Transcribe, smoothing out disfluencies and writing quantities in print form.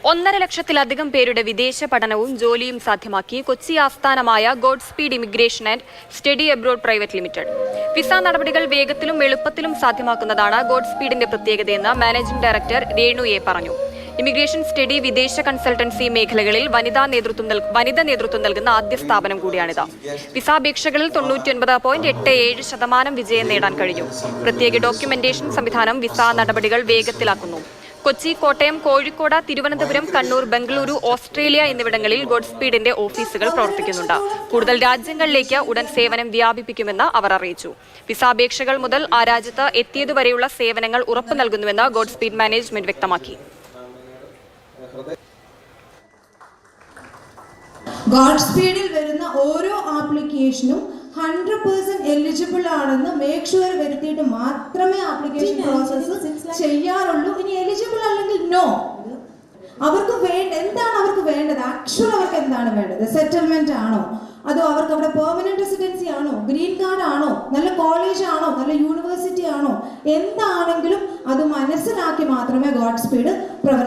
1.5 ലക്ഷത്തിലധികം പേരുടെ വിദേശ പഠനവും ജോലിയും സാധ്യമാക്കി കൊച്ചി ആസ്ഥാനമായ God speed immigration and study abroad private limited. Visa നടപടികൾ വേഗത്തിലും എളുപ്പത്തിലും സാധ്യമാക്കുന്നതാണ് ഗോഡ് സ്പീഡിന്റെ പ്രത്യേകതയെന്ന് മാനേജിംഗ് ഡയറക്ടർ രേണു എ പറഞ്ഞു. ഇമിഗ്രേഷൻ സ്റ്റഡി വിദേശ കൺസൾട്ടൻസി മേഖലകളിൽ വനിത നേതൃത്വം നൽകുന്ന ആദ്യ സ്ഥാപനം കൂടിയാണിത്. വിസാപേക്ഷകളിൽ 99.87% വിജയം നേടാൻ കഴിഞ്ഞു. പ്രത്യേക ഡോക്യുമെന്റേഷൻ സംവിധാനം വിസ നടപടികൾ വേഗത്തിലാക്കുന്നു. കൊച്ചി, കോട്ടയം, കോഴിക്കോട്, തിരുവനന്തപുരം, കണ്ണൂർ, ബംഗളൂരു, ഓസ്ട്രേലിയ എന്നിവിടങ്ങളിൽ ഗോഡ് സ്പീഡിന്റെ ഓഫീസുകൾ പ്രവർത്തിക്കുന്നുണ്ട്. കൂടുതൽ രാജ്യങ്ങളിലേക്ക് ഉടൻ സേവനം വ്യാപിപ്പിക്കുമെന്ന് അവർ അറിയിച്ചു. വിസാപേക്ഷകൾ മുതൽ ആ രാജ്യത്ത് എത്തിയതുവരെയുള്ള സേവനങ്ങൾ ഉറപ്പു നൽകുന്നുവെന്ന് ഗോഡ് സ്പീഡ് മാനേജ്മെന്റ് വ്യക്തമാക്കി. ഗോഡ് സ്പീഡിൽ വരുന്ന ഓരോ ആപ്ലിക്കേഷനും 100% എലിജിബിൾ ആണെന്ന് മേക്ക് ഷുവർ വരുത്തിയിട്ട് മാത്രമേ ആപ്ലിക്കേഷൻ പ്രോസസ്സ് ചെയ്യാറുള്ളൂ. ഇനി എലിജിബിൾ അല്ലെങ്കിൽ നോ. അവർക്ക് എന്താണ് അവർക്ക് വേണ്ടത്? ആക്ച്വൽ അവർക്ക് എന്താണ് വേണ്ടത്? സെറ്റിൽമെന്റ് ആണോ, അതോ അവർക്ക് അവിടെ പെർമനന്റ് റെസിഡൻസി ആണോ, ഗ്രീൻ കാർഡ് ആണോ, നല്ല കോളേജ് ആണോ, നല്ല യൂണിവേഴ്സിറ്റി ആണോ, എന്താണെങ്കിലും അത് മനസ്സിലാക്കി മാത്രമേ ഗോഡ് സ്പീഡ് പ്രവർത്തിക്കൂ.